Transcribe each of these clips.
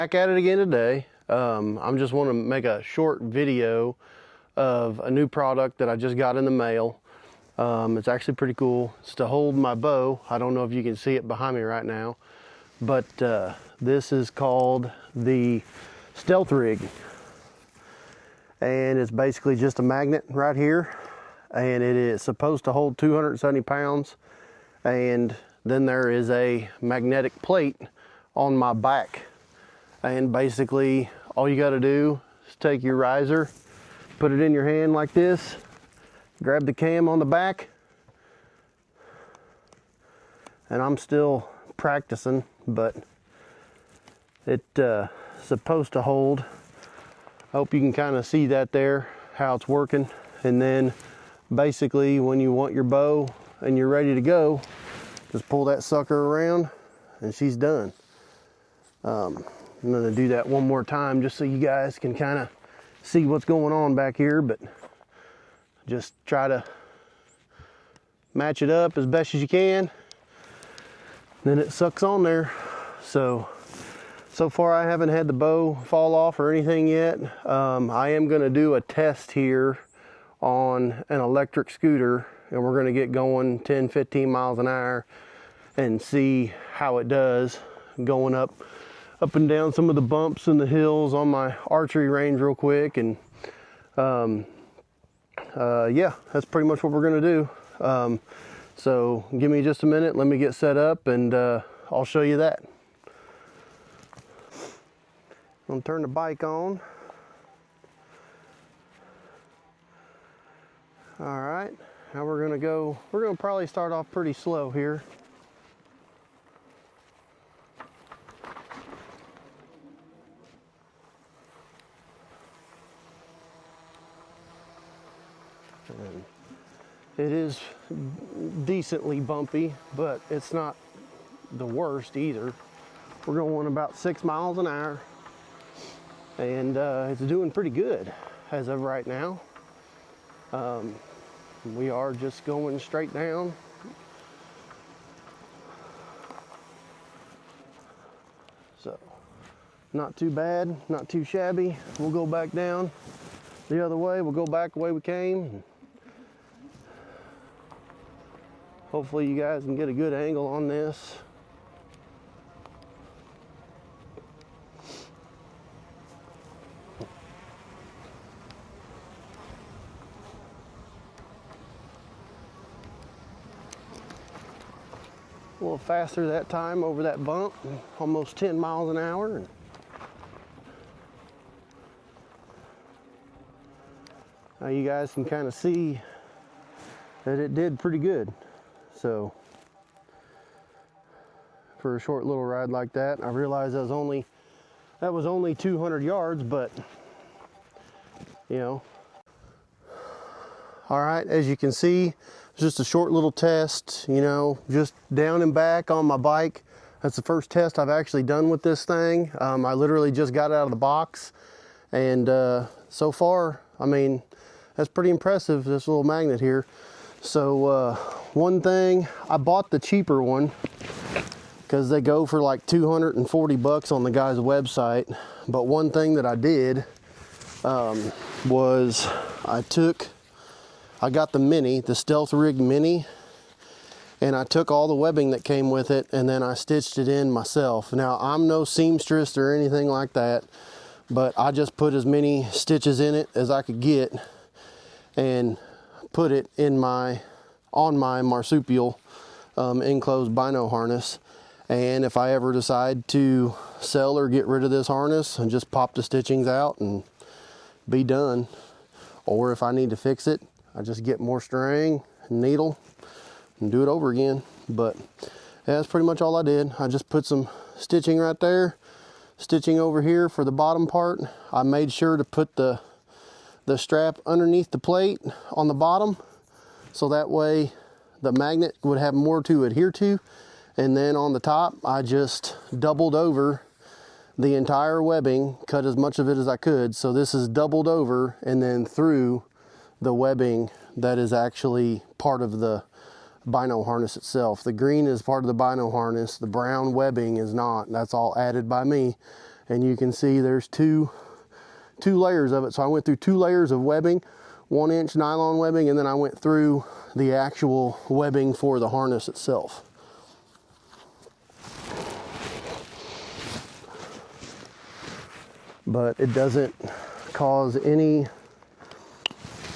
Back at it again today. I'm just want to make a short video of a new product that I just got in the mail. It's actually pretty cool. It's to hold my bow. I don't know if you can see it behind me right now, but this is called the Stealth Rig, and it's basically just a magnet right here, and it is supposed to hold 270 pounds, and then there is a magnetic plate on my back. And basically all you got to do is take your riser, put it in your hand like this, grab the cam on the back, and I'm still practicing, but it's supposed to hold. I hope you can kind of see that there, how it's working. And then basically when you want your bow and you're ready to go, just pull that sucker around and she's done. I'm going to do that one more time just so you guys can kind of see what's going on back here, but just try to match it up as best as you can. Then it sucks on there. So far I haven't had the bow fall off or anything yet. I am going to do a test here on an electric scooter, and we're going to get going 10-15 miles an hour and see how it does going up and down some of the bumps and the hills on my archery range real quick. And yeah, that's pretty much what we're gonna do. So give me just a minute, let me get set up, and I'll show you that. I'm gonna turn the bike on. All right, now we're gonna probably start off pretty slow here. And it is decently bumpy, but it's not the worst either. We're going about 6 miles an hour, and it's doing pretty good as of right now. We are just going straight down. So not too bad, not too shabby. We'll go back down the other way. We'll go back the way we came. Hopefully you guys can get a good angle on this. A little faster that time over that bump, almost 10 miles an hour. Now you guys can kind of see that it did pretty good. So for a short little ride like that, I realized that was only 200 yards, but you know. All right, as you can see, it's just a short little test, you know, just down and back on my bike. That's the first test I've actually done with this thing. I literally just got it out of the box, and so far, I mean, that's pretty impressive, this little magnet here. So one thing, I bought the cheaper one because they go for like 240 bucks on the guy's website. But one thing that I did was I got the Mini, the Stealth Rig Mini, and I took all the webbing that came with it and then I stitched it in myself. Now, I'm no seamstress or anything like that, but I just put as many stitches in it as I could get and put it on my marsupial enclosed bino harness. And if I ever decide to sell or get rid of this harness, and just pop the stitchings out and be done. Or if I need to fix it, I just get more string and needle and do it over again. But yeah, that's pretty much all I did. I just put some stitching right there, stitching over here for the bottom part. I made sure to put the strap underneath the plate on the bottom, so that way the magnet would have more to adhere to. And then on the top, I just doubled over the entire webbing, cut as much of it as I could. So this is doubled over and then through the webbing that is actually part of the bino harness itself. The green is part of the bino harness. The brown webbing is not. That's all added by me. and you can see there's two layers of it. So I went through 2 layers of webbing, 1-inch nylon webbing, and then I went through the actual webbing for the harness itself. But it doesn't cause any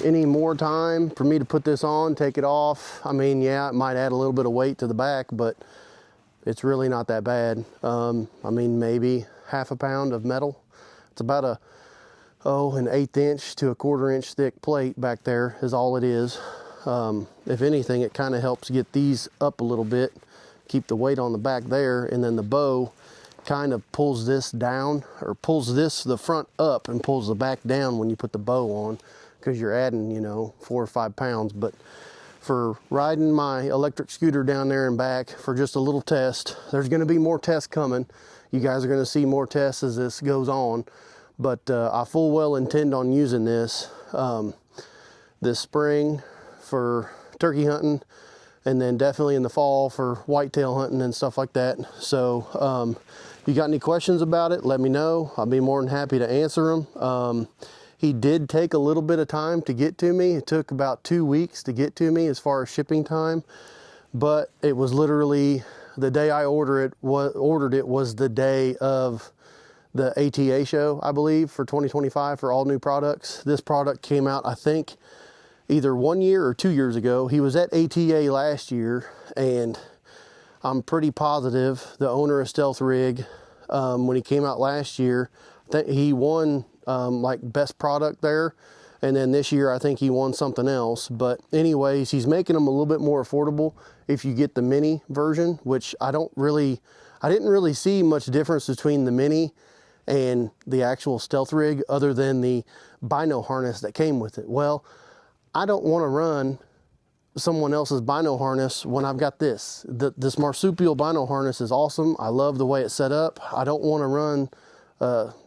more time for me to put this on, take it off. I mean, yeah, it might add a little bit of weight to the back, but it's really not that bad. I mean, maybe half a pound of metal. It's about an 1/8 inch to a 1/4 inch thick plate back there is all it is. If anything, it kind of helps get these up a little bit, keep the weight on the back there, and then the bow kind of pulls this down, or pulls the front up and pulls the back down when you put the bow on, because you're adding, you know, 4 or 5 pounds. But for riding my electric scooter down there and back for just a little test, there's going to be more tests coming. You guys are going to see more tests as this goes on, but I full well intend on using this this spring for turkey hunting, and then definitely in the fall for whitetail hunting and stuff like that. So if you got any questions about it, let me know. I'll be more than happy to answer them. He did take a little bit of time to get to me. It took about 2 weeks to get to me as far as shipping time, but it was literally the day I ordered it was the day of the ATA show, I believe, for 2025 for all new products. This product came out, I think, either 1 year or 2 years ago. He was at ATA last year, and I'm pretty positive the owner of Stealth Rig, when he came out last year, he won like best product there, and then this year I think he won something else. But anyways, he's making them a little bit more affordable if you get the mini version, which I didn't really see much difference between the mini and the actual Stealth Rig other than the bino harness that came with it. Well, I don't want to run someone else's bino harness when I've got this. This marsupial bino harness is awesome. I love the way it's set up. I don't want to run,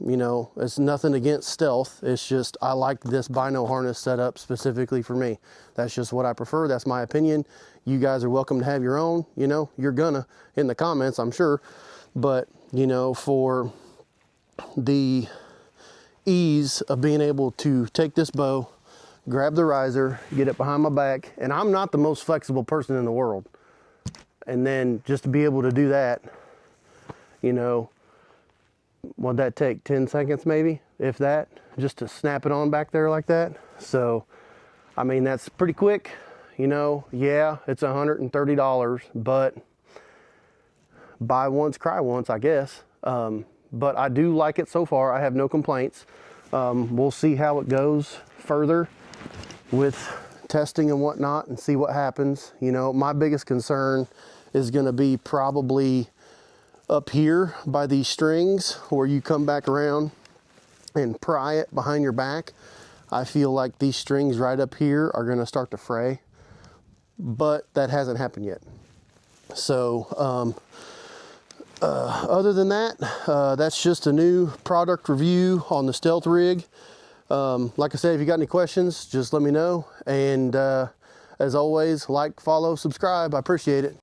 you know, it's nothing against Stealth. It's just I like this bino harness set up specifically for me. That's just what I prefer. That's my opinion. You guys are welcome to have your own. You know, you're gonna in the comments, I'm sure. But, you know, for the ease of being able to take this bow, grab the riser, get it behind my back, and I'm not the most flexible person in the world. And then just to be able to do that, you know, what'd that take, 10 seconds maybe, if that, just to snap it on back there like that. So, I mean, that's pretty quick, you know. Yeah, it's $130, but buy once, cry once, I guess. But I do like it so far. I have no complaints. We'll see how it goes further with testing and whatnot and see what happens. You know, my biggest concern is going to be probably up here by these strings where you come back around and pry it behind your back. I feel like these strings right up here are going to start to fray, but that hasn't happened yet. So other than that, that's just a new product review on the Stealth Rig. Like I said, if you got any questions, just let me know. And as always, like, follow, subscribe. I appreciate it.